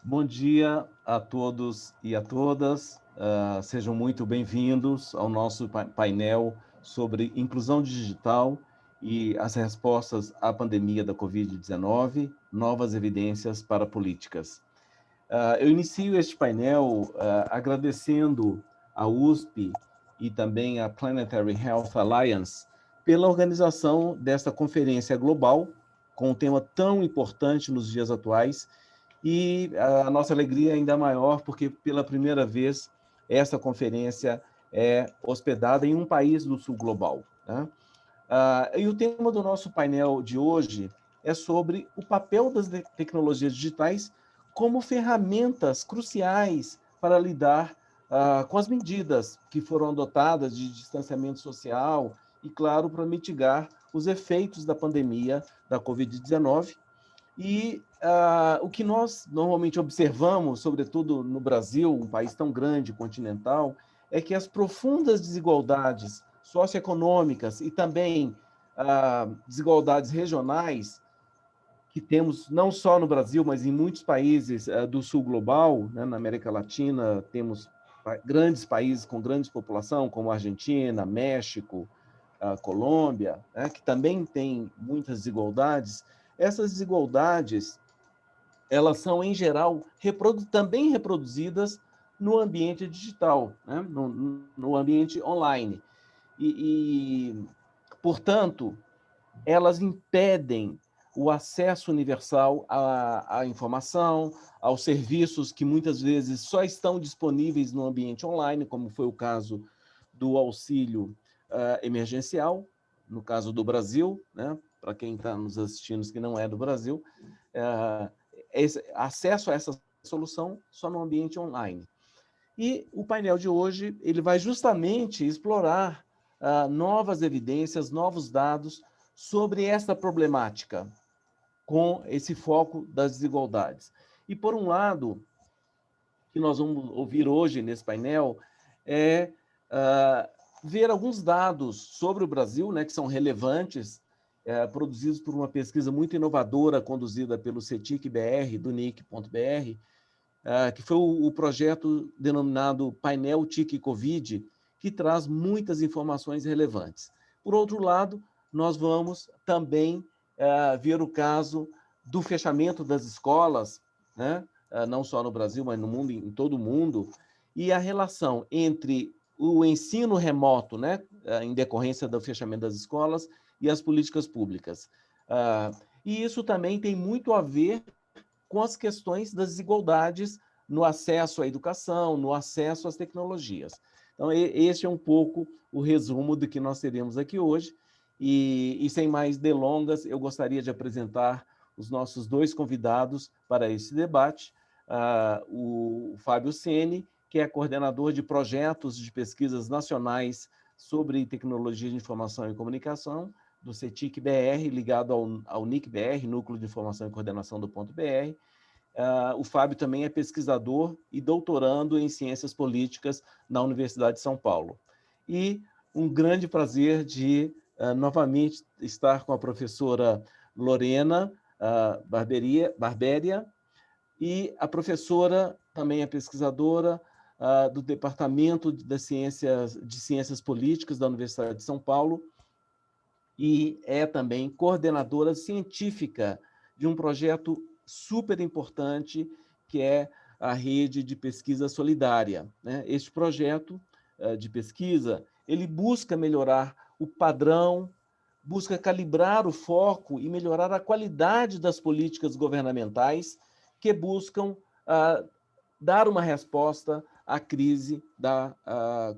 Bom dia a todos e a todas. Sejam muito bem-vindos ao nosso painel sobre inclusão digital e as respostas à pandemia da Covid-19, novas evidências para políticas. Eu inicio este painel agradecendo à USP e também à Planetary Health Alliance pela organização desta conferência global com um tema tão importante nos dias atuais. E a nossa alegria é ainda maior porque, pela primeira vez, essa conferência é hospedada em um país do sul global, né? E o tema do nosso painel de hoje é sobre o papel das tecnologias digitais como ferramentas cruciais para lidar com as medidas que foram adotadas de distanciamento social e, claro, para mitigar os efeitos da pandemia da Covid-19. E o que nós normalmente observamos, sobretudo no Brasil, um país tão grande, continental, é que as profundas desigualdades socioeconômicas e também desigualdades regionais que temos não só no Brasil, mas em muitos países do sul global, né, na América Latina, temos grandes países com grande população, como Argentina, México, Colômbia, né, que também tem muitas desigualdades. Essas desigualdades, elas são, em geral, também reproduzidas no ambiente digital, né, no ambiente online. Portanto, elas impedem o acesso universal à informação, aos serviços que muitas vezes só estão disponíveis no ambiente online, como foi o caso do auxílio emergencial, no caso do Brasil, né? Para quem está nos assistindo que não é do Brasil, acesso a essa solução só no ambiente online. E o painel de hoje ele vai justamente explorar novas evidências, novos dados sobre essa problemática, com esse foco das desigualdades. E, por um lado, o que nós vamos ouvir hoje nesse painel é ver alguns dados sobre o Brasil, né, que são relevantes, produzidos por uma pesquisa muito inovadora conduzida pelo CETIC-BR, do NIC.br, que foi o projeto denominado Painel TIC Covid, que traz muitas informações relevantes. Por outro lado, nós vamos também ver o caso do fechamento das escolas, né? Não só no Brasil, mas no mundo, em todo o mundo, e a relação entre o ensino remoto, né, em decorrência do fechamento das escolas, e as políticas públicas. E isso também tem muito a ver com as questões das desigualdades no acesso à educação, no acesso às tecnologias. Então, este é um pouco o resumo do que nós teremos aqui hoje. E sem mais delongas, eu gostaria de apresentar os nossos dois convidados para esse debate. O Fábio Ceni, que é coordenador de projetos de pesquisas nacionais sobre tecnologia de informação e comunicação, do CETIC-BR, ligado ao NIC-BR, Núcleo de Informação e Coordenação do ponto BR. O Fábio também é pesquisador e doutorando em Ciências Políticas na Universidade de São Paulo. E um grande prazer de, novamente, estar com a professora Lorena Barberia, e a professora também é pesquisadora do Departamento de Ciências Políticas da Universidade de São Paulo, e é também coordenadora científica de um projeto super importante, que é a Rede de Pesquisa Solidária, né? Este projeto de pesquisa, ele busca melhorar o padrão, busca calibrar o foco e melhorar a qualidade das políticas governamentais que buscam dar uma resposta à crise da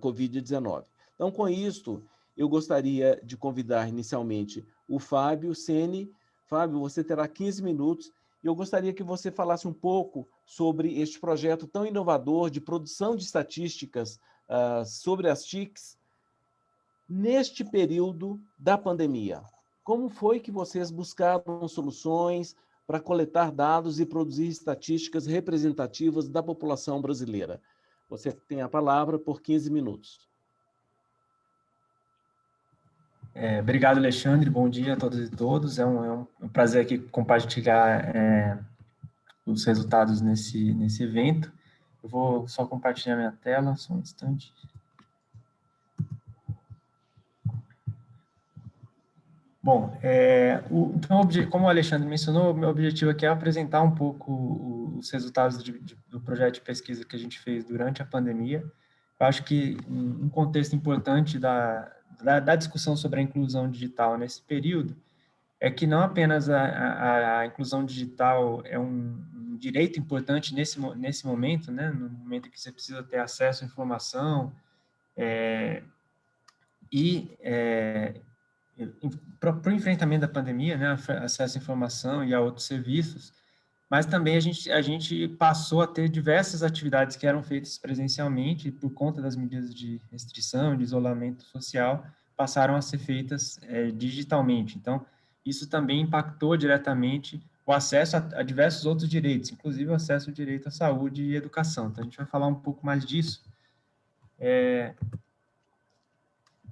Covid-19. Então, com isto, eu gostaria de convidar inicialmente o Fábio Ceni. Fábio, você terá 15 minutos e eu gostaria que você falasse um pouco sobre este projeto tão inovador de produção de estatísticas sobre as TICs neste período da pandemia. Como foi que vocês buscaram soluções para coletar dados e produzir estatísticas representativas da população brasileira? Você tem a palavra por 15 minutos. Obrigado, Alexandre. Bom dia a todas e todos. É um prazer aqui compartilhar os resultados nesse evento. Eu vou só compartilhar minha tela, só um instante. Bom, então, como o Alexandre mencionou, meu objetivo aqui é apresentar um pouco os resultados do projeto de pesquisa que a gente fez durante a pandemia. Eu acho que um contexto importante da discussão sobre a inclusão digital nesse período é que não apenas a inclusão digital é um direito importante nesse momento, né, no momento que você precisa ter acesso à informação para o enfrentamento da pandemia, né, acesso à informação e a outros serviços, mas também a gente passou a ter diversas atividades que eram feitas presencialmente por conta das medidas de restrição, de isolamento social, passaram a ser feitas digitalmente. Então, isso também impactou diretamente o acesso a diversos outros direitos, inclusive o acesso ao direito à saúde e educação. Então, a gente vai falar um pouco mais disso.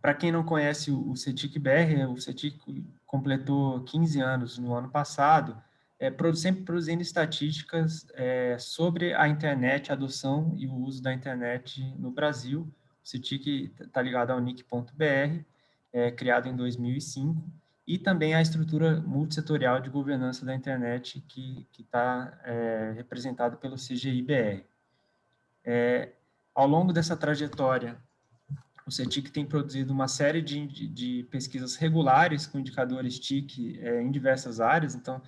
Para quem não conhece o CETIC-BR, o CETIC completou 15 anos no ano passado, sempre produzindo estatísticas sobre a internet, a adoção e o uso da internet no Brasil. O CETIC está ligado ao NIC.br, criado em 2005, e também a estrutura multissetorial de governança da internet que está representada pelo CGI-BR. Ao longo dessa trajetória, o CETIC tem produzido uma série de pesquisas regulares com indicadores TIC em diversas áreas. Então,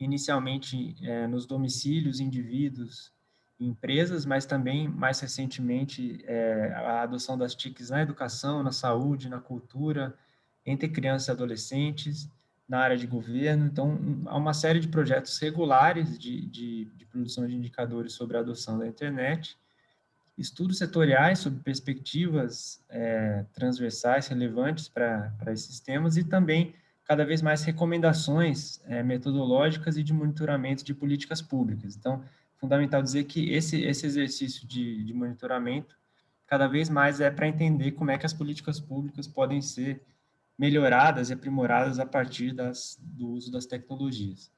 inicialmente nos domicílios, indivíduos e empresas, mas também, mais recentemente, a adoção das TICs na educação, na saúde, na cultura, entre crianças e adolescentes, na área de governo. Então, há uma série de projetos regulares de produção de indicadores sobre a adoção da internet, estudos setoriais sobre perspectivas transversais relevantes para esses temas e também, cada vez mais, recomendações metodológicas e de monitoramento de políticas públicas. Então, fundamental dizer que esse exercício de monitoramento, cada vez mais para entender como é que as políticas públicas podem ser melhoradas e aprimoradas a partir do uso das tecnologias.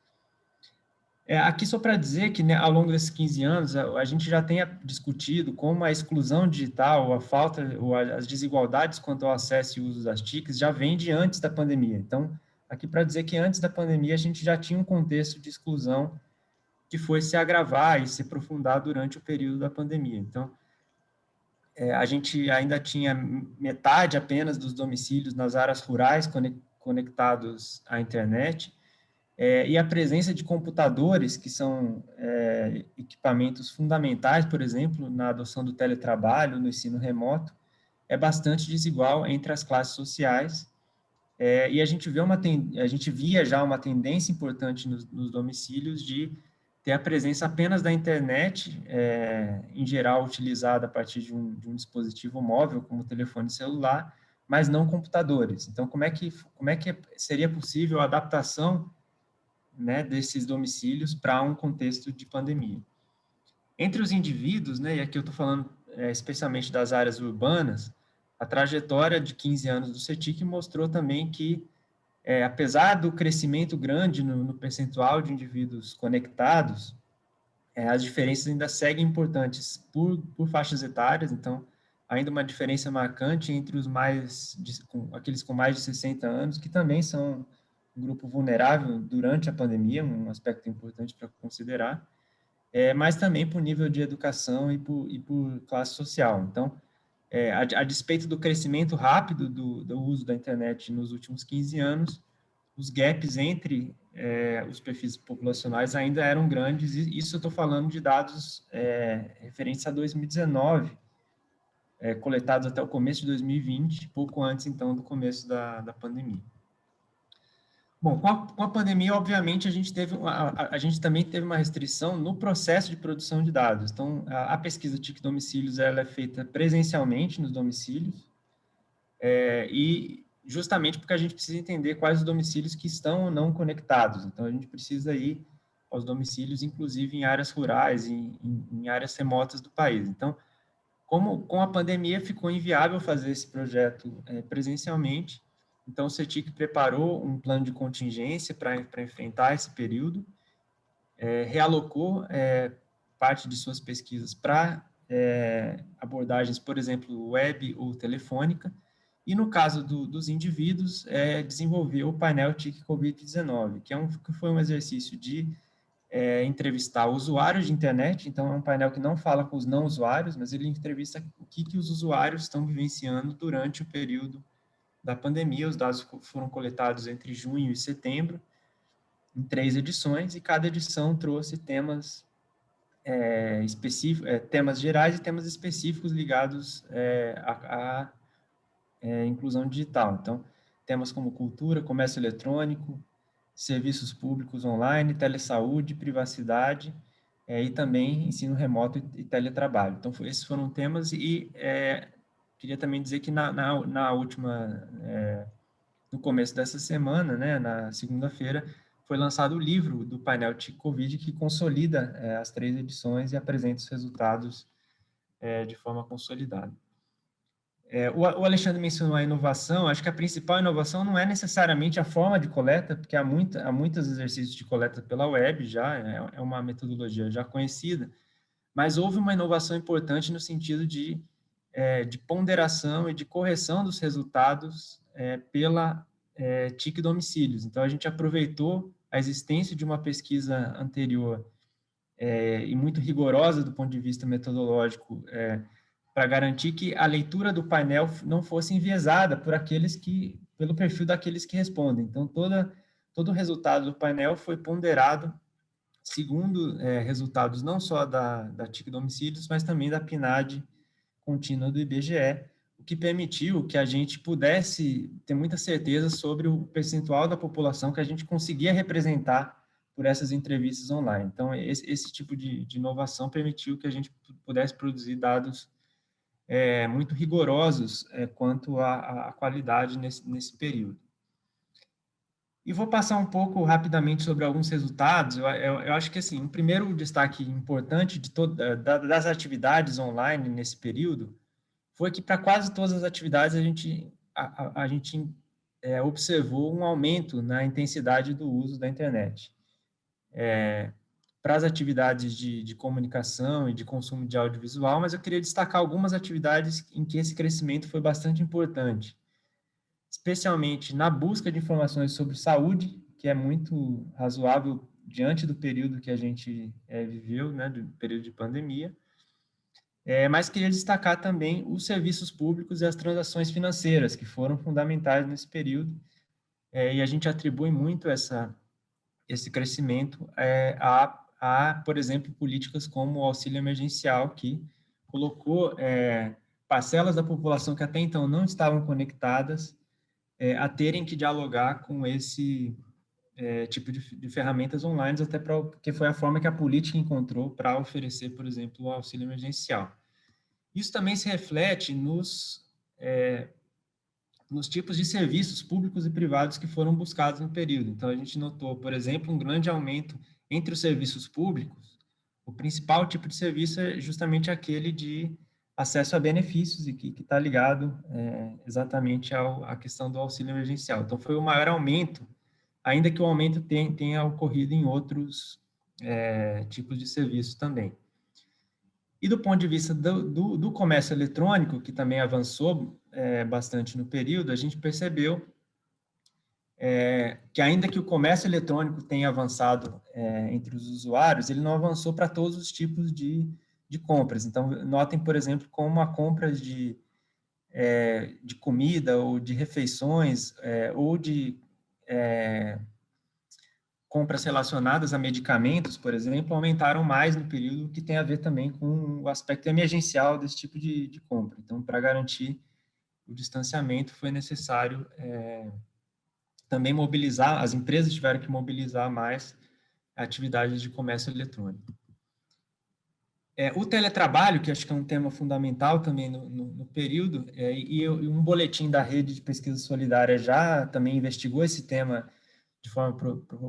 Aqui só para dizer que, né, ao longo desses 15 anos, a gente já tem discutido como a exclusão digital, a falta, ou as desigualdades quanto ao acesso e uso das TICs já vem de antes da pandemia. Então, aqui para dizer que antes da pandemia a gente já tinha um contexto de exclusão que foi se agravar e se aprofundar durante o período da pandemia. Então, a gente ainda tinha metade apenas dos domicílios nas áreas rurais conectados à internet, e a presença de computadores, que são equipamentos fundamentais, por exemplo, na adoção do teletrabalho, no ensino remoto, é bastante desigual entre as classes sociais, e a gente via já uma tendência importante nos domicílios de ter a presença apenas da internet, em geral utilizada a partir de um dispositivo móvel, como o telefone celular, mas não computadores. Então, como é que seria possível a adaptação, né, desses domicílios para um contexto de pandemia? Entre os indivíduos, né, e aqui eu estou falando especialmente das áreas urbanas, a trajetória de 15 anos do CETIC mostrou também que, apesar do crescimento grande no percentual de indivíduos conectados, as diferenças ainda seguem importantes por faixas etárias. Então, ainda uma diferença marcante entre aqueles com mais de 60 anos, que também são um grupo vulnerável durante a pandemia, um aspecto importante para considerar, mas também por nível de educação e por classe social. Então, a despeito do crescimento rápido do uso da internet nos últimos 15 anos, os gaps entre os perfis populacionais ainda eram grandes, e isso eu estou falando de dados referentes a 2019, coletados até o começo de 2020, pouco antes, então, do começo da pandemia. Bom, com a pandemia, obviamente, a gente também teve uma restrição no processo de produção de dados. Então, a pesquisa TIC domicílios ela é feita presencialmente nos domicílios, e justamente porque a gente precisa entender quais os domicílios que estão ou não conectados. Então, a gente precisa ir aos domicílios, inclusive em áreas rurais, em áreas remotas do país. Então, com a pandemia, ficou inviável fazer esse projeto presencialmente. Então, o CETIC preparou um plano de contingência para enfrentar esse período, realocou parte de suas pesquisas para abordagens, por exemplo, web ou telefônica, e no caso dos indivíduos, desenvolveu o painel TIC Covid-19, que foi um exercício de entrevistar usuários de internet. Então, é um painel que não fala com os não usuários, mas ele entrevista o que os usuários estão vivenciando durante o período da pandemia. Os dados foram coletados entre junho e setembro, em 3 edições, e cada edição trouxe temas específicos, temas gerais e temas específicos ligados à inclusão digital. Então, temas como cultura, comércio eletrônico, serviços públicos online, telesaúde, privacidade, e também ensino remoto e teletrabalho. Então, esses foram temas, e queria também dizer que na última, no começo dessa semana, né, na segunda-feira, foi lançado o livro do painel TIC Covid, que consolida as 3 edições e apresenta os resultados de forma consolidada. O Alexandre mencionou a inovação. Acho que a principal inovação não é necessariamente a forma de coleta, porque há muitos exercícios de coleta pela web já, é uma metodologia já conhecida, mas houve uma inovação importante no sentido de ponderação e de correção dos resultados pela TIC Domicílios. Então, a gente aproveitou a existência de uma pesquisa anterior e muito rigorosa do ponto de vista metodológico, para garantir que a leitura do painel não fosse enviesada pelo perfil daqueles que respondem. Então, todo o resultado do painel foi ponderado segundo resultados não só da TIC Domicílios, mas também da PNAD contínua do IBGE, o que permitiu que a gente pudesse ter muita certeza sobre o percentual da população que a gente conseguia representar por essas entrevistas online. Então, esse tipo de inovação permitiu que a gente pudesse produzir dados muito rigorosos quanto à qualidade nesse período. E vou passar um pouco rapidamente sobre alguns resultados. Eu acho que, assim, um primeiro destaque importante das atividades online nesse período foi que, para quase todas as atividades, a gente observou um aumento na intensidade do uso da internet. Para as atividades de comunicação e de consumo de audiovisual, mas eu queria destacar algumas atividades em que esse crescimento foi bastante importante, especialmente na busca de informações sobre saúde, que é muito razoável diante do período que a gente viveu, né, do período de pandemia, mas queria destacar também os serviços públicos e as transações financeiras, que foram fundamentais nesse período, e a gente atribui muito esse crescimento por exemplo, políticas como o auxílio emergencial, que colocou parcelas da população que até então não estavam conectadas a terem que dialogar com esse tipo de ferramentas online, até porque foi a forma que a política encontrou para oferecer, por exemplo, o auxílio emergencial. Isso também se reflete nos tipos de serviços públicos e privados que foram buscados no período. Então, a gente notou, por exemplo, um grande aumento entre os serviços públicos. O principal tipo de serviço é justamente aquele de acesso a benefícios, e que está ligado exatamente à questão do auxílio emergencial. Então, foi o maior aumento, ainda que o aumento tenha ocorrido em outros tipos de serviços também. E do ponto de vista do comércio eletrônico, que também avançou bastante no período, a gente percebeu que, ainda que o comércio eletrônico tenha avançado entre os usuários, ele não avançou para todos os tipos de compras. Então, notem, por exemplo, como a compra de comida ou de refeições ou de compras relacionadas a medicamentos, por exemplo, aumentaram mais no período, que tem a ver também com o aspecto emergencial desse tipo de compra. Então, para garantir o distanciamento, foi necessário também mobilizar, as empresas tiveram que mobilizar mais atividades de comércio eletrônico. O teletrabalho, que acho que é um tema fundamental também no período, e um boletim da Rede de Pesquisa Solidária já também investigou esse tema de forma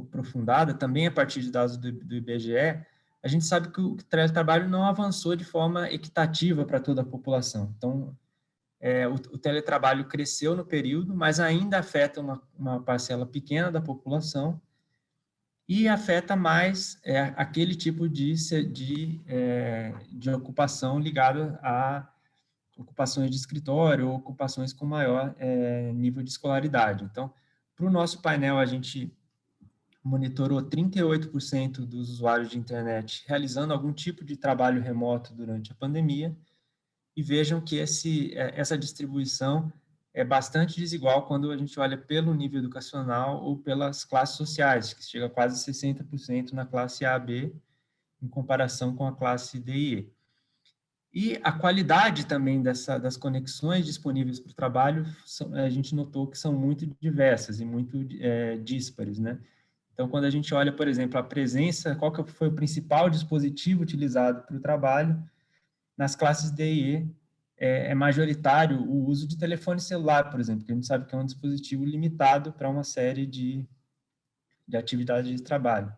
aprofundada, também a partir de dados do IBGE, a gente sabe que o teletrabalho não avançou de forma equitativa para toda a população. Então, o teletrabalho cresceu no período, mas ainda afeta uma parcela pequena da população, e afeta mais aquele tipo de ocupação ligada a ocupações de escritório ou ocupações com maior nível de escolaridade. Então, para o nosso painel, a gente monitorou 38% dos usuários de internet realizando algum tipo de trabalho remoto durante a pandemia, e vejam que essa distribuição é bastante desigual quando a gente olha pelo nível educacional ou pelas classes sociais, que chega a quase 60% na classe A, B, em comparação com a classe D e E. E a qualidade também das conexões disponíveis para o trabalho, a gente notou que são muito diversas e muito díspares, né? Então, quando a gente olha, por exemplo, a presença, qual que foi o principal dispositivo utilizado para o trabalho, nas classes D e E é majoritário o uso de telefone celular, por exemplo, que a gente sabe que é um dispositivo limitado para uma série de atividades de trabalho.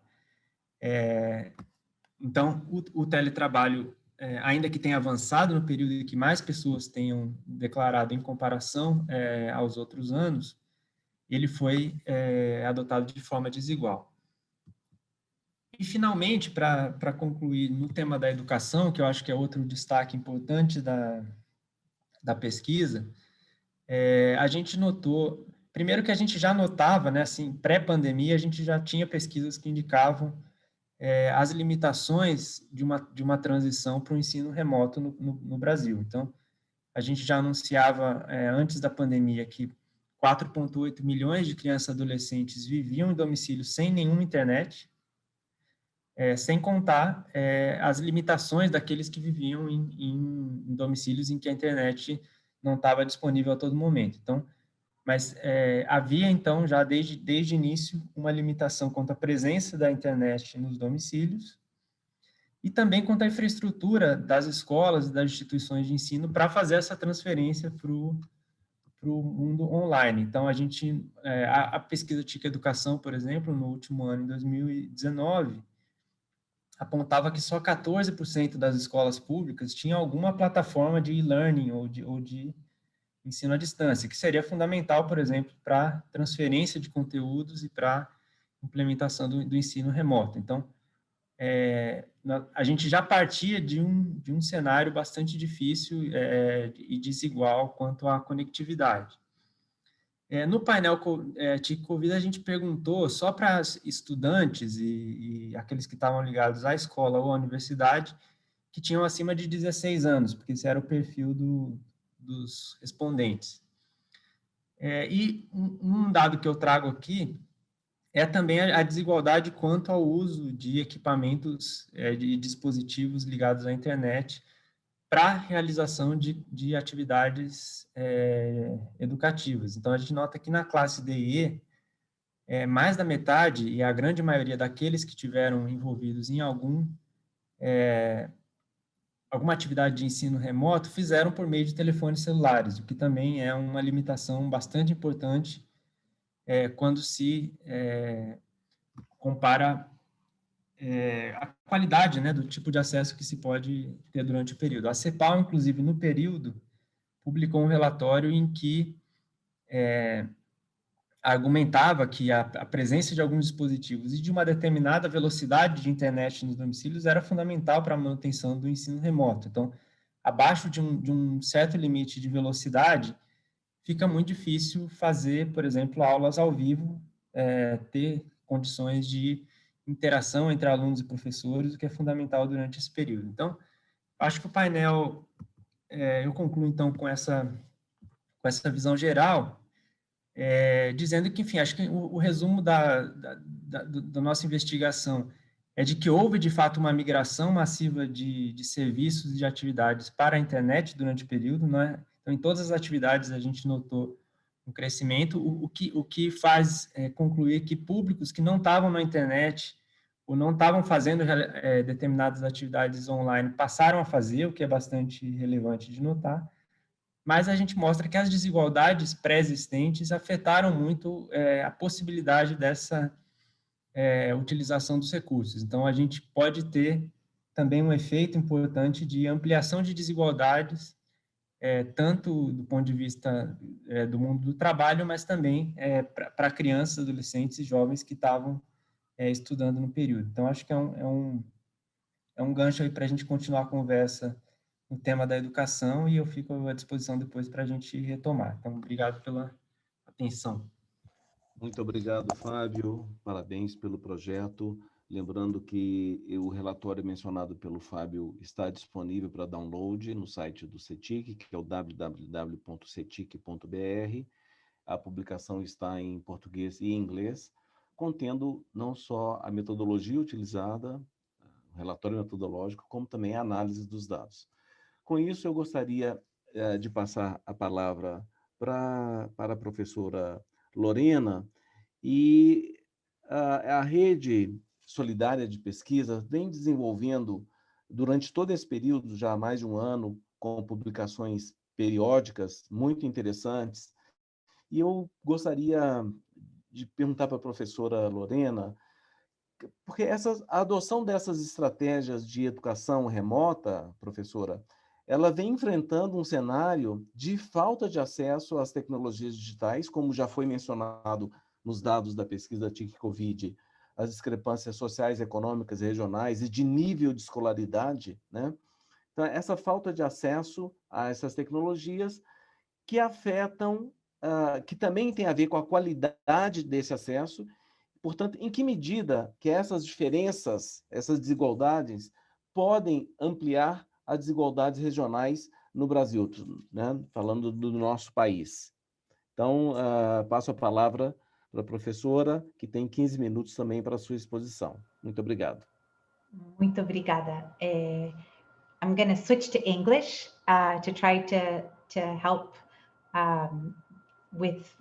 Então, o teletrabalho, ainda que tenha avançado no período em que mais pessoas tenham declarado em comparação aos outros anos, ele foi adotado de forma desigual. E, finalmente, para concluir no tema da educação, que eu acho que é outro destaque importante da pesquisa, a gente notou, primeiro que a gente já notava, né, assim, pré-pandemia, a gente já tinha pesquisas que indicavam as limitações de uma transição para o ensino remoto no Brasil. Então, a gente já anunciava antes da pandemia que 4,8 milhões de crianças e adolescentes viviam em domicílio sem nenhuma internet, sem contar as limitações daqueles que viviam em domicílios em que a internet não estava disponível a todo momento. Então, mas havia, então, já desde o início, uma limitação quanto à presença da internet nos domicílios e também quanto à infraestrutura das escolas e das instituições de ensino para fazer essa transferência para o mundo online. Então, a pesquisa TIC Educação, por exemplo, no último ano, em 2019, apontava que só 14% das escolas públicas tinham alguma plataforma de e-learning ou de ensino à distância, que seria fundamental, por exemplo, para transferência de conteúdos e para implementação do ensino remoto. Então, a gente já partia de um cenário bastante difícil e desigual quanto à conectividade. No painel TIC Covid, a gente perguntou só para estudantes e aqueles que estavam ligados à escola ou à universidade que tinham acima de 16 anos, porque esse era o perfil dos respondentes. E um dado que eu trago aqui é também a desigualdade quanto ao uso de equipamentos, de dispositivos ligados à internet para a realização de atividades educativas. Então, a gente nota que na classe D e E, mais da metade e a grande maioria daqueles que tiveram envolvidos em alguma atividade de ensino remoto fizeram por meio de telefones celulares, o que também é uma limitação bastante importante quando se compara a qualidade, né, do tipo de acesso que se pode ter durante o período. A CEPAL, inclusive, no período, publicou um relatório em que argumentava que a presença de alguns dispositivos e de uma determinada velocidade de internet nos domicílios era fundamental para a manutenção do ensino remoto. Então, abaixo de um certo limite de velocidade, fica muito difícil fazer, por exemplo, aulas ao vivo, ter condições de interação entre alunos e professores, o que é fundamental durante esse período. Então, acho que o painel, eu concluo então com essa visão geral, dizendo que, enfim, acho que o resumo da nossa investigação é de que houve, de fato, uma migração massiva de serviços e de atividades para a internet durante o período, né? Então, em todas as atividades a gente notou um crescimento, o que faz concluir que públicos que não estavam na internet ou não estavam fazendo determinadas atividades online passaram a fazer, o que é bastante relevante de notar, mas a gente mostra que as desigualdades pré-existentes afetaram muito a possibilidade dessa utilização dos recursos. Então, a gente pode ter também um efeito importante de ampliação de desigualdades, tanto do ponto de vista do mundo do trabalho, mas também para crianças, adolescentes e jovens que estavam estudando no período. Então, acho que é um gancho aí para a gente continuar a conversa no tema da educação, e eu fico à disposição depois para a gente retomar. Então, obrigado pela atenção. Muito obrigado, Fábio. Parabéns pelo projeto. Lembrando que o relatório mencionado pelo Fábio está disponível para download no site do CETIC, que é o www.cetic.br. A publicação está em português e inglês, contendo não só a metodologia utilizada, o relatório metodológico, como também a análise dos dados. Com isso, eu gostaria de passar a palavra para a professora Lorena, e a Rede Solidária de Pesquisa vem desenvolvendo, durante todo esse período, já há mais de um ano, com publicações periódicas muito interessantes, e eu gostaria de perguntar para a professora Lorena, porque a adoção dessas estratégias de educação remota, professora, ela vem enfrentando um cenário de falta de acesso às tecnologias digitais, como já foi mencionado nos dados da pesquisa TIC-COVID, as discrepâncias sociais, econômicas e regionais e de nível de escolaridade, né? Então, essa falta de acesso a essas tecnologias que afetam, que também tem a ver com a qualidade desse acesso. Portanto, em que medida que essas diferenças, essas desigualdades, podem ampliar as desigualdades regionais no Brasil, né? Falando do nosso país. Então, passo a palavra para a professora, que tem 15 minutos também para a sua exposição. Muito obrigado. Muito obrigada. I'm going to switch to English to try to help with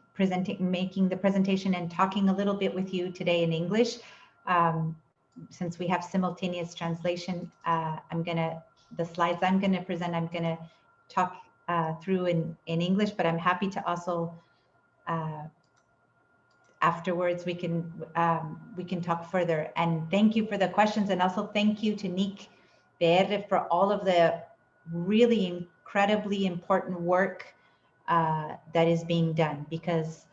making the presentation and talking a little bit with you today in English. Since we have simultaneous translation, the slides I'm going to present, I'm going to talk through in English, but I'm happy to also afterwards we can talk further. And thank you for the questions, and also thank you to Nick Behr for all of the really incredibly important work that is being done, because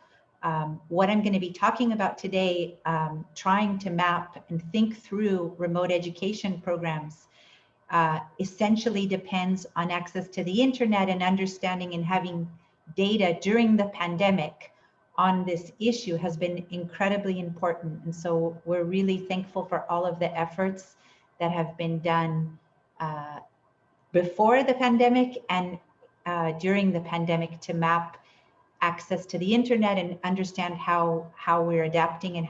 what I'm going to be talking about today, trying to map and think through remote education programs, essentially depends on access to the internet and understanding and having data during the pandemic on this issue has been incredibly important. And so we're really thankful for all of the efforts that have been done before the pandemic and during the pandemic to map access to the internet and understand how we're adapting and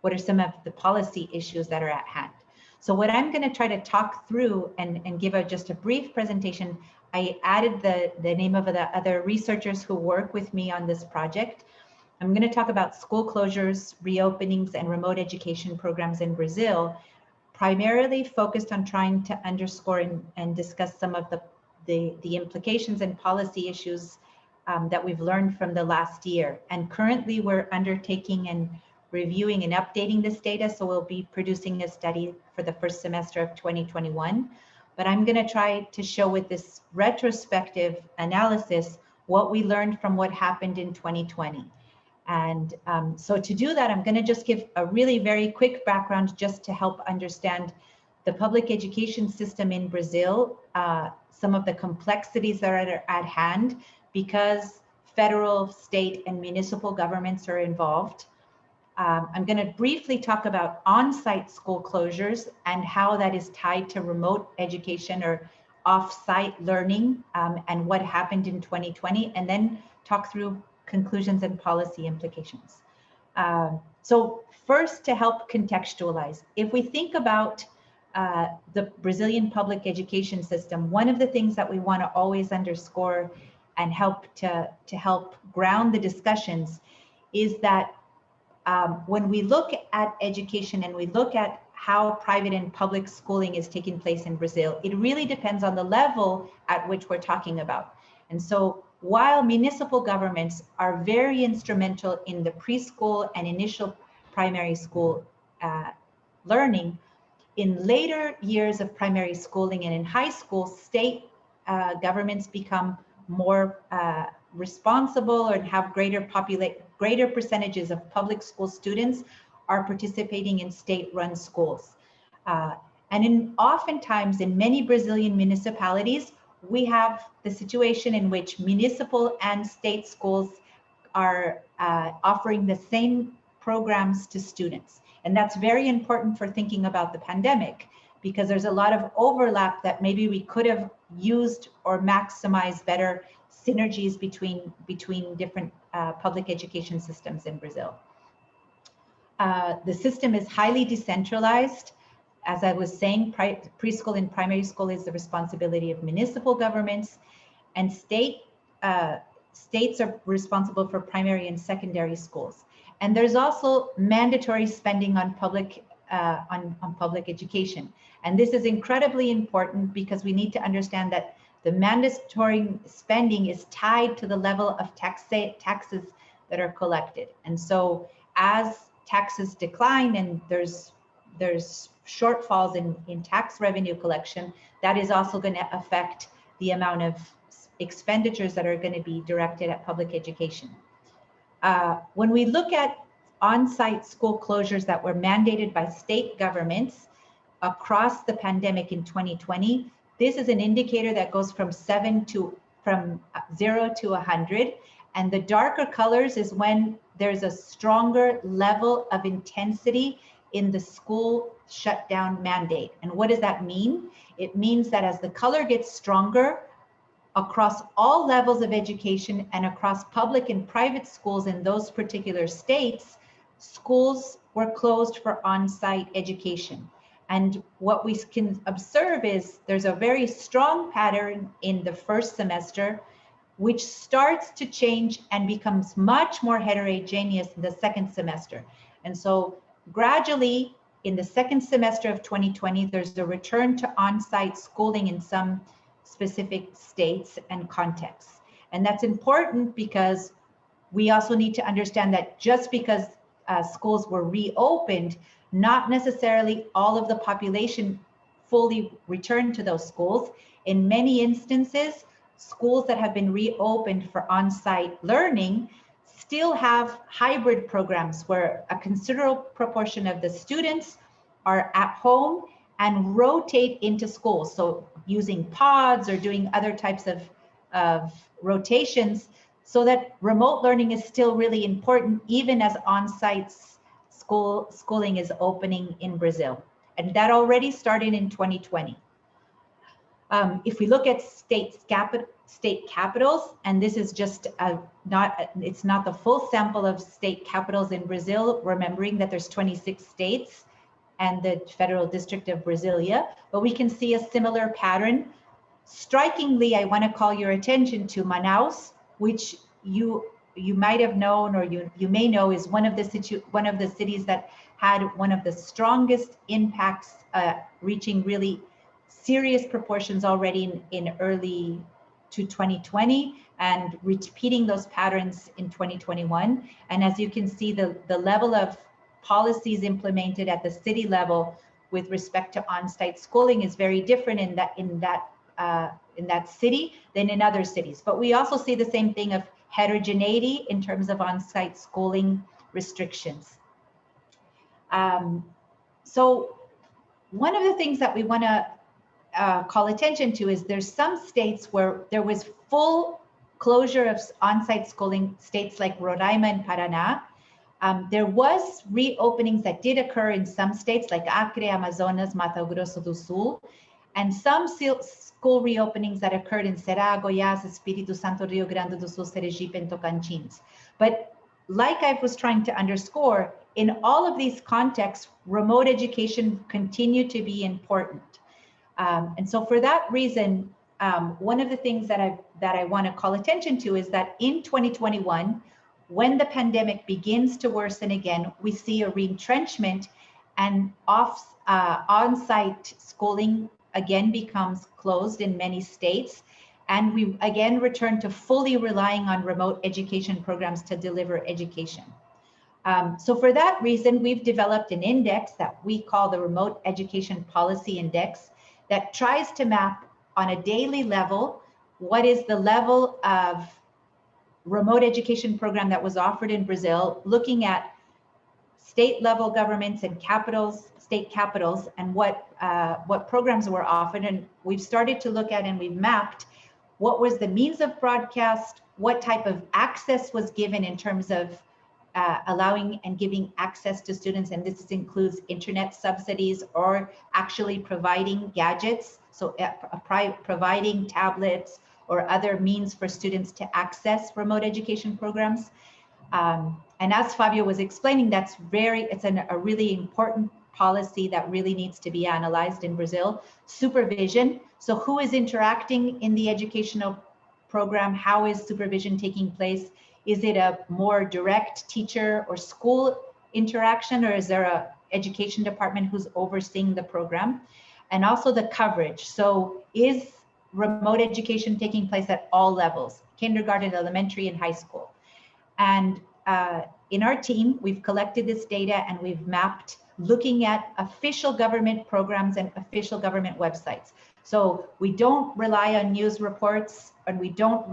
what are some of the policy issues that are at hand. So what I'm going to try to talk through and give just a brief presentation, I added the name of the other researchers who work with me on this project. I'm going to talk about school closures, reopenings, and remote education programs in Brazil, primarily focused on trying to underscore and discuss some of the implications and policy issues that we've learned from the last year. And currently we're undertaking and reviewing and updating this data, so we'll be producing a study for the first semester of 2021. But I'm going to try to show with this retrospective analysis what we learned from what happened in 2020. And so to do that, I'm going to just give a really very quick background just to help understand the public education system in Brazil, some of the complexities that are at hand because federal, state, and municipal governments are involved. I'm going to briefly talk about on-site school closures and how that is tied to remote education or off-site learning and what happened in 2020, and then talk through conclusions and policy implications. So first, to help contextualize, if we think about the Brazilian public education system, one of the things that we want to always underscore and help to help ground the discussions is that when we look at education and we look at how private and public schooling is taking place in Brazil, it really depends on the level at which we're talking about. And so while municipal governments are very instrumental in the preschool and initial primary school learning, in later years of primary schooling and in high school, state governments become more responsible and have greater percentages of public school students are participating in state-run schools. And oftentimes in many Brazilian municipalities, we have the situation in which municipal and state schools are offering the same programs to students. And that's very important for thinking about the pandemic, because there's a lot of overlap that maybe we could have used or maximized better synergies between different public education systems in Brazil. The system is highly decentralized. As I was saying, preschool and primary school is the responsibility of municipal governments, and states are responsible for primary and secondary schools. And there's also mandatory spending on public education. And this is incredibly important because we need to understand that the mandatory spending is tied to the level of taxes that are collected. And so as taxes decline and there's shortfalls in tax revenue collection, that is also going to affect the amount of expenditures that are going to be directed at public education. When we look at on-site school closures that were mandated by state governments across the pandemic in 2020, this is an indicator that goes from 0 to 100. And the darker colors is when there's a stronger level of intensity in the school shutdown mandate. And what does that mean? It means that as the color gets stronger across all levels of education and across public and private schools in those particular states, schools were closed for on-site education. And what we can observe is there's a very strong pattern in the first semester, which starts to change and becomes much more heterogeneous in the second semester. And so gradually in the second semester of 2020, there's a return to on-site schooling in some specific states and contexts. And that's important because we also need to understand that just because schools were reopened, not necessarily all of the population fully returned to those schools. In many instances, schools that have been reopened for on-site learning still have hybrid programs where a considerable proportion of the students are at home and rotate into schools. So using pods or doing other types of rotations, so that remote learning is still really important, even as on-site schooling is opening in Brazil. And that already started in 2020. If we look at state capitals, and this is just it's not the full sample of state capitals in Brazil, remembering that there's 26 states and the Federal District of Brasilia, but we can see a similar pattern. Strikingly, I want to call your attention to Manaus, which you might have known, or you may know, is one of the cities that had one of the strongest impacts, reaching really serious proportions already in early to 2020 and repeating those patterns in 2021. And as you can see, the level of policies implemented at the city level with respect to on-site schooling is very different in that city than in other cities. But we also see the same thing of heterogeneity in terms of on-site schooling restrictions. So one of the things that we want to call attention to is there's some states where there was full closure of on-site schooling, states like Roraima and Paraná. There was reopenings that did occur in some states like Acre, Amazonas, Mato Grosso do Sul, and some school reopenings that occurred in Ceará, Goiás, Espírito Santo, Rio Grande do Sul, Sergipe, and Tocantins. But like I was trying to underscore, in all of these contexts, remote education continued to be important. And so for that reason, one of the things that I want to call attention to is that in 2021, when the pandemic begins to worsen again, we see a retrenchment, and on-site schooling again becomes closed in many states. And we again return to fully relying on remote education programs to deliver education. So for that reason, we've developed an index that we call the Remote Education Policy Index that tries to map on a daily level what is the level of remote education program that was offered in Brazil, looking at state level governments and state capitals, and what programs were offered. And we've started to look at, and we've mapped what was the means of broadcast, what type of access was given in terms of allowing and giving access to students. And this includes internet subsidies or actually providing gadgets. So providing tablets or other means for students to access remote education programs. And as Fabio was explaining, it's a really important policy that really needs to be analyzed in Brazil. Supervision. So who is interacting in the educational program? How is supervision taking place? Is it a more direct teacher or school interaction, or is there a education department who's overseeing the program? And also the coverage. So is remote education taking place at all levels, kindergarten, elementary, and high school? And in our team, we've collected this data and we've mapped looking at official government programs and official government websites. So we don't rely on news reports, and we don't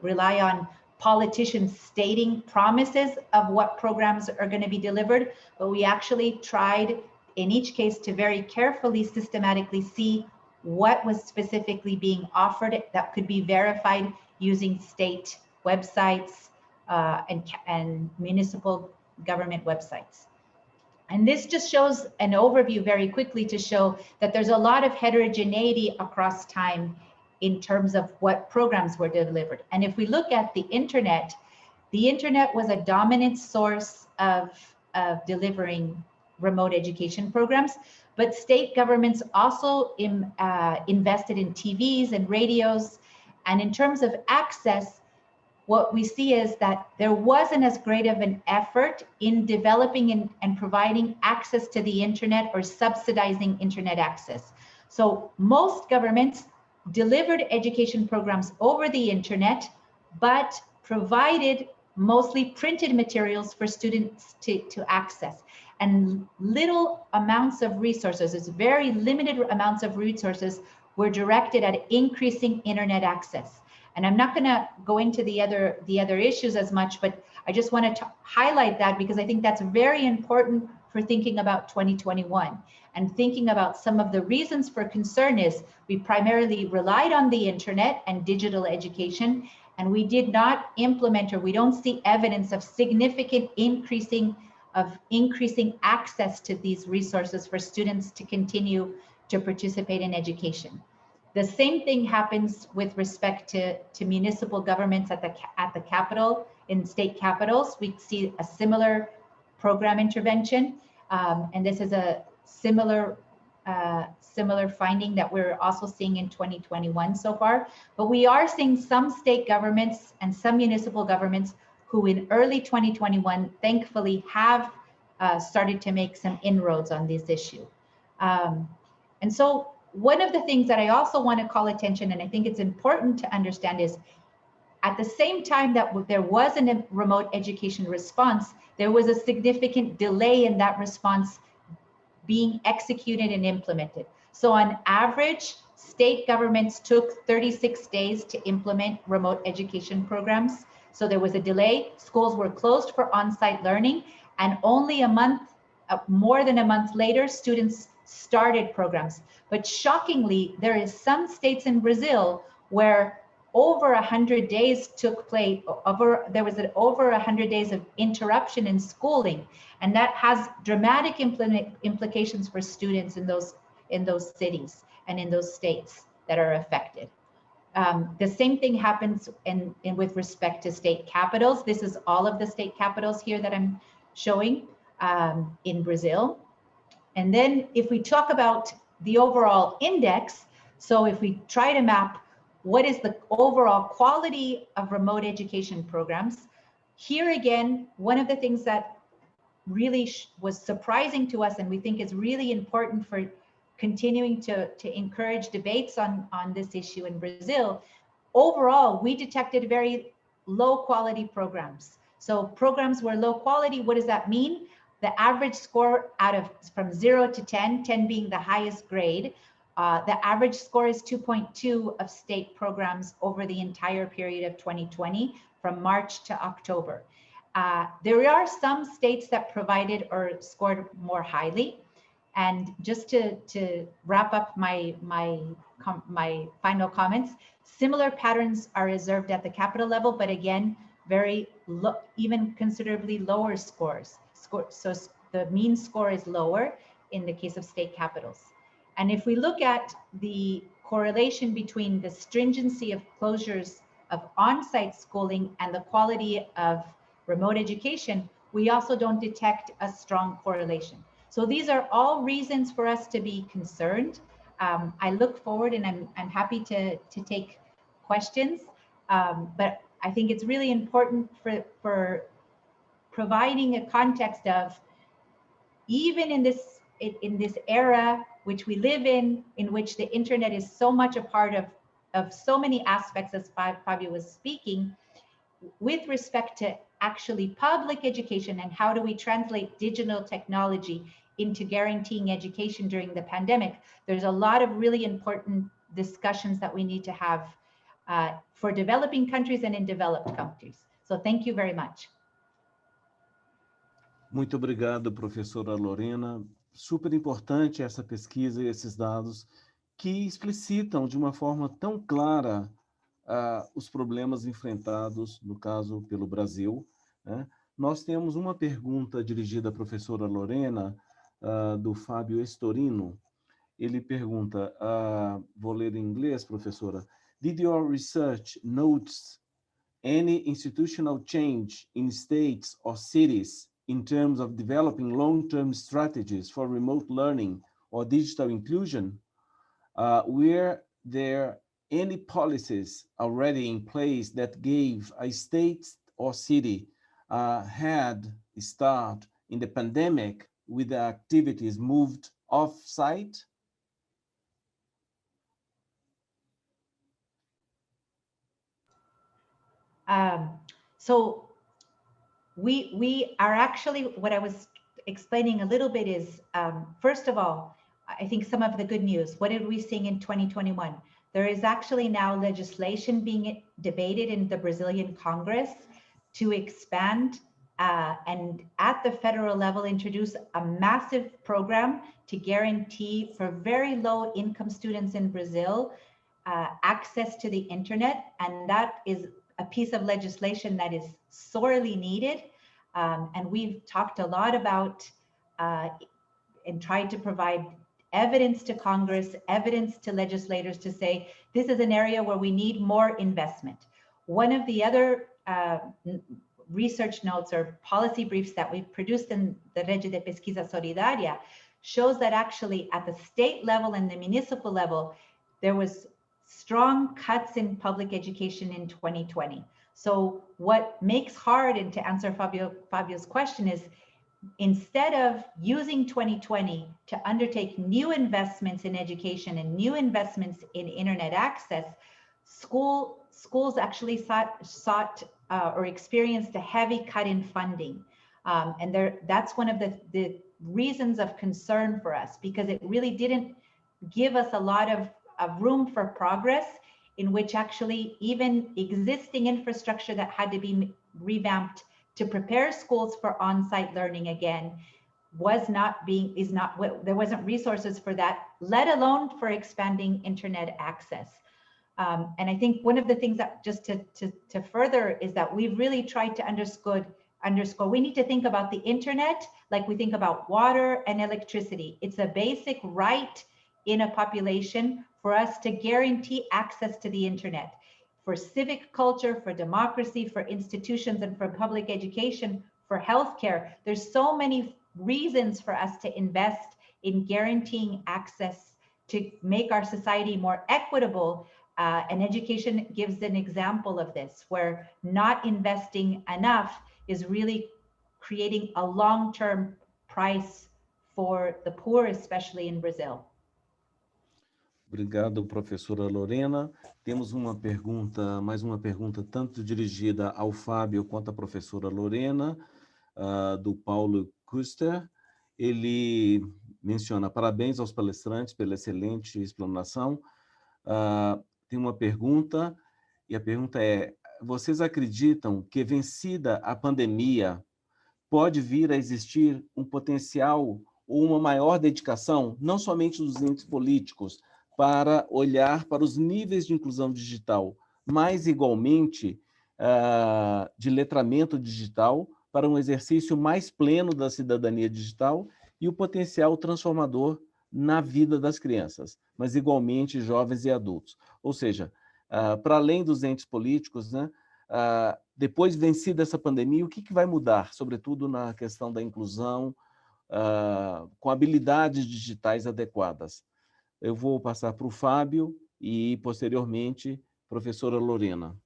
rely on politicians stating promises of what programs are going to be delivered, but we actually tried in each case to very carefully, systematically see what was specifically being offered that could be verified using state websites and municipal government websites. And this just shows an overview very quickly to show that there's a lot of heterogeneity across time in terms of what programs were delivered. And if we look at the internet was a dominant source of delivering remote education programs, but state governments also invested in TVs and radios. And in terms of access, what we see is that there wasn't as great of an effort in developing and providing access to the internet or subsidizing internet access. So most governments delivered education programs over the internet, but provided mostly printed materials for students to access. And little amounts of resources, it's very limited amounts of resources were directed at increasing internet access. And I'm not going to go into the other issues as much, but I just wanted to highlight that because I think that's very important for thinking about 2021 and thinking about some of the reasons for concern is we primarily relied on the internet and digital education, and we did not implement, or we don't see evidence of significant increasing access to these resources for students to continue to participate in education. The same thing happens with respect to municipal governments at the capital, in state capitals. We see a similar program intervention, and this is a similar finding that we're also seeing in 2021 so far. But we are seeing some state governments and some municipal governments who in early 2021, thankfully, have started to make some inroads on this issue. And so one of the things that I also want to call attention, and I think it's important to understand, is at the same time that there was a remote education response, there was a significant delay in that response being executed and implemented. So on average, state governments took 36 days to implement remote education programs. So there was a delay. Schools were closed for on-site learning, and only a month, more than a month later, students started programs. But shockingly, there is some states in Brazil where over 100 days took place, there was over 100 days of interruption in schooling, and that has dramatic implications for students in those cities and in those states that are affected. The same thing happens with respect to state capitals. This is all of the state capitals here that I'm showing in Brazil. And then if we talk about the overall index, so if we try to map what is the overall quality of remote education programs, here again, one of the things that really was surprising to us and we think is really important for continuing to encourage debates on this issue in Brazil, overall, we detected very low quality programs. So programs were low quality, what does that mean? The average score from 0 to 10, 10 being the highest grade, the average score is 2.2 of state programs over the entire period of 2020 from March to October. There are some states that provided or scored more highly. And just to wrap up my final comments, similar patterns are observed at the capital level, but again, very low, even considerably lower scores. So the mean score is lower in the case of state capitals. And if we look at the correlation between the stringency of closures of on-site schooling and the quality of remote education, we also don't detect a strong correlation. So these are all reasons for us to be concerned. I look forward, and I'm happy to take questions, but I think it's really important for providing a context of, even in this era which we live in which the internet is so much a part of so many aspects, as Fabio was speaking, with respect to actually public education and how do we translate digital technology into guaranteeing education during the pandemic, there's a lot of really important discussions that we need to have for developing countries and in developed countries. So thank you very much. Muito obrigado, professora Lorena. Super importante essa pesquisa e esses dados que explicitam de uma forma tão clara os problemas enfrentados, no caso, pelo Brasil, né? Nós temos uma pergunta dirigida à professora Lorena, do Fábio Estorino. Ele pergunta, vou ler em inglês, professora. Did your research notice any institutional change in states or cities in terms of developing long-term strategies for remote learning or digital inclusion? Were there any policies already in place that gave a state or city head start in the pandemic with the activities moved off-site? So we are actually, what I was explaining a little bit is, first of all, I think some of the good news. What did we see in 2021? There is actually now legislation being debated in the Brazilian Congress to expand and at the federal level introduce a massive program to guarantee for very low income students in Brazil access to the internet. And that is a piece of legislation that is sorely needed. And we've talked a lot about and tried to provide evidence to Congress, evidence to legislators to say, this is an area where we need more investment. One of the other research notes or policy briefs that we've produced in the Rede de Pesquisa Solidaria shows that actually at the state level and the municipal level, there was strong cuts in public education in 2020. So what makes hard, and to answer Fabio's question, is instead of using 2020 to undertake new investments in education and new investments in internet access, schools actually sought or experienced a heavy cut in funding. And that's one of the reasons of concern for us, because it really didn't give us a lot of room for progress, in which actually even existing infrastructure that had to be revamped to prepare schools for on-site learning again there wasn't resources for that, let alone for expanding internet access. And I think one of the things that just to further is that we've really tried to underscore, we need to think about the internet like we think about water and electricity. It's a basic right in a population for us to guarantee access to the internet. For civic culture, for democracy, for institutions, and for public education, for healthcare, there's so many reasons for us to invest in guaranteeing access to make our society more equitable. And education gives an example of this, where not investing enough is really creating a long-term price for the poor, especially in Brazil. Obrigado, professora Lorena. Temos mais uma pergunta, tanto dirigida ao Fábio quanto à professora Lorena, do Paulo Kuster. Ele menciona, parabéns aos palestrantes pela excelente explanação. Tem uma pergunta, e a pergunta é, vocês acreditam que, vencida a pandemia, pode vir a existir um potencial ou uma maior dedicação, não somente dos entes políticos, para olhar para os níveis de inclusão digital, mas igualmente de letramento digital, para um exercício mais pleno da cidadania digital e o potencial transformador na vida das crianças, mas igualmente jovens e adultos. Ou seja, para além dos entes políticos, né, depois vencida essa pandemia, o que vai mudar, sobretudo na questão da inclusão, com habilidades digitais adequadas? Eu vou passar para o Fábio e, posteriormente, professora Lorena.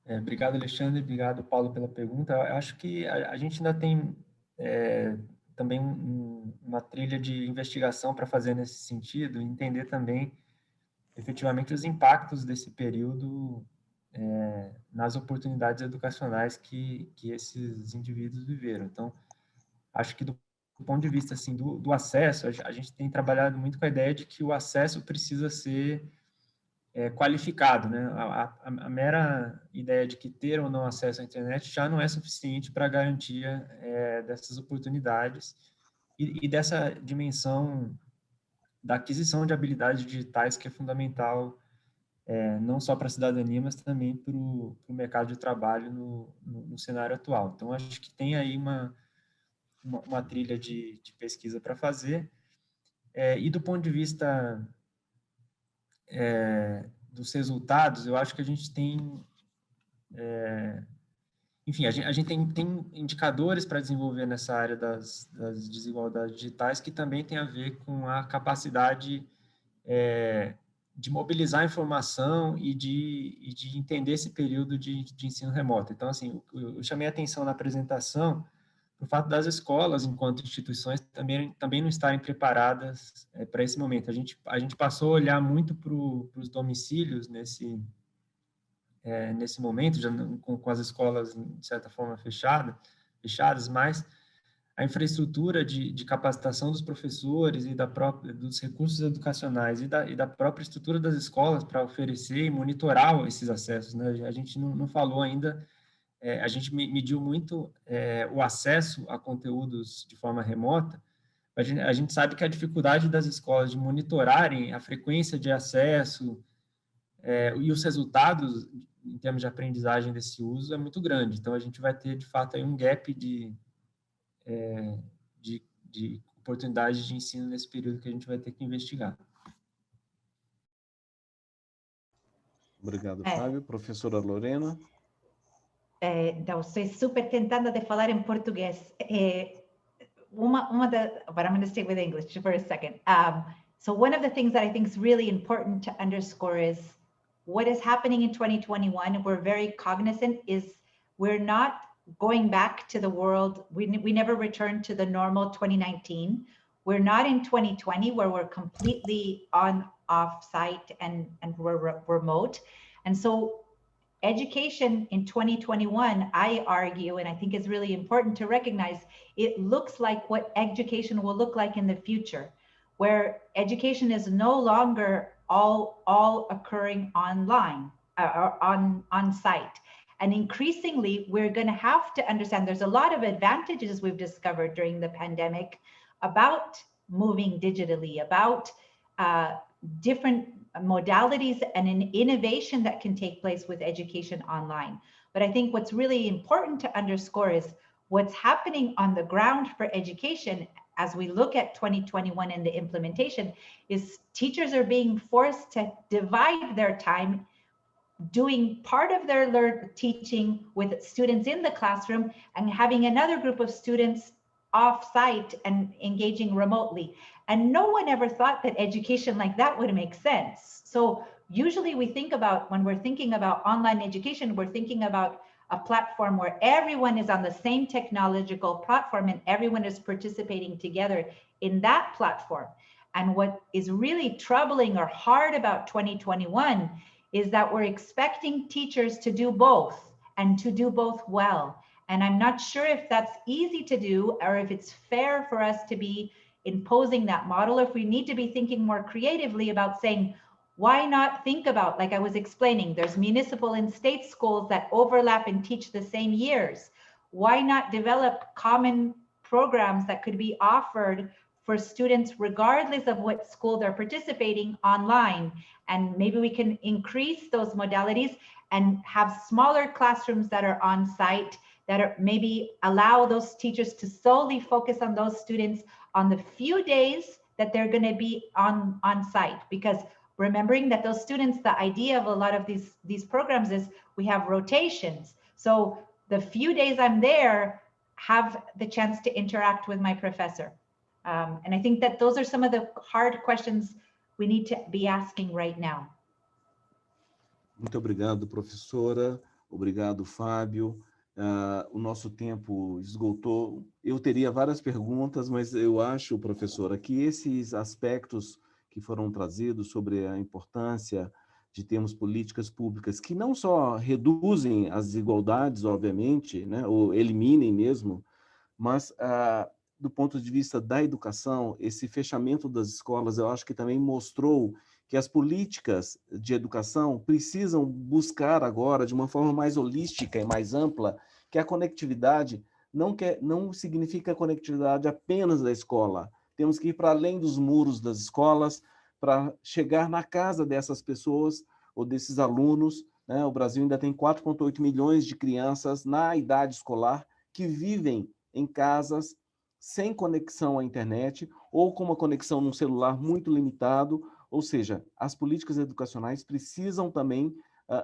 Obrigado, Alexandre. Obrigado, Paulo, pela pergunta. Eu acho que a gente ainda tem também uma trilha de investigação para fazer nesse sentido, entender também, efetivamente, os impactos desse período nas oportunidades educacionais que esses indivíduos viveram. Então, acho que do ponto de vista assim, do acesso, a gente tem trabalhado muito com a ideia de que o acesso precisa ser qualificado, né? A mera ideia de que ter ou não acesso à internet já não é suficiente para a garantia dessas oportunidades e dessa dimensão da aquisição de habilidades digitais que é fundamental não só para a cidadania, mas também para o mercado de trabalho no cenário atual. Então, acho que tem aí uma trilha de pesquisa para fazer. E do ponto de vista dos resultados, eu acho que a gente tem... enfim, a gente tem indicadores para desenvolver nessa área das desigualdades digitais que também tem a ver com a capacidade de mobilizar informação e de entender esse período de ensino remoto. Então, assim, eu chamei a atenção na apresentação o fato das escolas, enquanto instituições, também não estarem preparadas para esse momento. A gente passou a olhar muito para os domicílios nesse momento, já com as escolas, de certa forma, fechadas, mas a infraestrutura de capacitação dos professores e dos recursos educacionais e da própria estrutura das escolas para oferecer e monitorar esses acessos, né? A gente não falou ainda, a gente mediu muito o acesso a conteúdos de forma remota. A gente sabe que a dificuldade das escolas de monitorarem a frequência de acesso e os resultados em termos de aprendizagem desse uso é muito grande. Então, a gente vai ter, de fato, aí um gap de oportunidades de ensino nesse período que a gente vai ter que investigar. Obrigado, Fábio. Professora Lorena. Então, estou super tentada de falar em português. But I'm going to stay with English for a second. So one of the things that I think is really important to underscore is what is happening in 2021. We're very cognizant is we're not going back to the world. We never returned to the normal 2019. We're not in 2020 where we're completely off-site and we're remote. And so education in 2021, I argue, and I think is really important to recognize, it looks like what education will look like in the future, where education is no longer all occurring online or on site. And increasingly, we're going to have to understand there's a lot of advantages we've discovered during the pandemic about moving digitally, about different modalities and an innovation that can take place with education online. But I think what's really important to underscore is what's happening on the ground for education as we look at 2021 and the implementation is teachers are being forced to divide their time doing part of their teaching with students in the classroom and having another group of students off-site and engaging remotely. And no one ever thought that education like that would make sense. So usually we think about, when we're thinking about online education, we're thinking about a platform where everyone is on the same technological platform and everyone is participating together in that platform. And what is really troubling or hard about 2021 is that we're expecting teachers to do both and to do both well. And I'm not sure if that's easy to do or if it's fair for us to be imposing that model, if we need to be thinking more creatively about saying, Why not think about, like I was explaining, there's municipal and state schools that overlap and teach the same years. Why not develop common programs that could be offered for students regardless of what school they're participating online? And maybe we can increase those modalities and have smaller classrooms that are on site, that are maybe allow those teachers to solely focus on those students on the few days that they're going to be on site. Because remembering that those students, the idea of a lot of these programs is we have rotations. So the few days I'm there, have the chance to interact with my professor. And I think that those are some of the hard questions we need to be asking right now. Muito obrigado, professora. Obrigado, Fábio. O nosso tempo esgotou. Eu teria várias perguntas, mas eu acho, professora, que esses aspectos que foram trazidos sobre a importância de termos políticas públicas que não só reduzem as desigualdades, obviamente, né, ou eliminem mesmo, mas do ponto de vista da educação, esse fechamento das escolas, eu acho que também mostrou que as políticas de educação precisam buscar agora, de uma forma mais holística e mais ampla, que a conectividade não significa conectividade apenas da escola. Temos que ir para além dos muros das escolas para chegar na casa dessas pessoas ou desses alunos, né? O Brasil ainda tem 4,8 milhões de crianças na idade escolar que vivem em casas sem conexão à internet ou com uma conexão num celular muito limitado. Ou seja, as políticas educacionais precisam também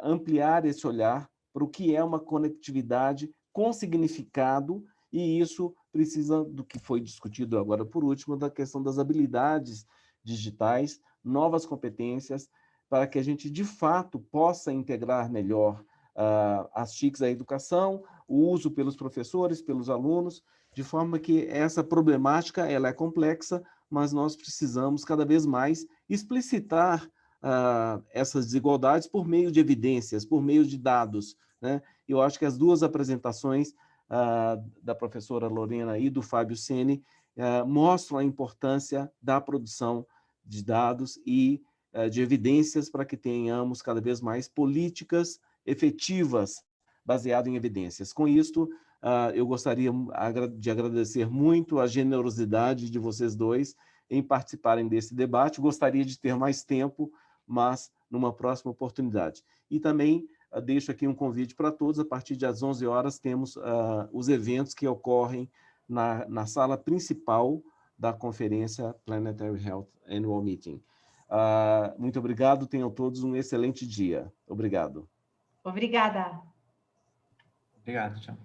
ampliar esse olhar para o que é uma conectividade com significado, e isso precisa do que foi discutido agora por último, da questão das habilidades digitais, novas competências, para que a gente, de fato, possa integrar melhor as TICs à educação, o uso pelos professores, pelos alunos, de forma que essa problemática ela é complexa, mas nós precisamos cada vez mais explicitar essas desigualdades por meio de evidências, por meio de dados, né? Eu acho que as duas apresentações da professora Lorena e do Fábio Seni mostram a importância da produção de dados e de evidências para que tenhamos cada vez mais políticas efetivas baseadas em evidências. Com isto, eu gostaria de agradecer muito a generosidade de vocês dois em participarem desse debate. Gostaria de ter mais tempo, mas numa próxima oportunidade. E também deixo aqui um convite para todos. A partir das 11 horas temos os eventos que ocorrem na sala principal da conferência Planetary Health Annual Meeting. Muito obrigado, tenham todos um excelente dia. Obrigado. Obrigada. Obrigado, tchau.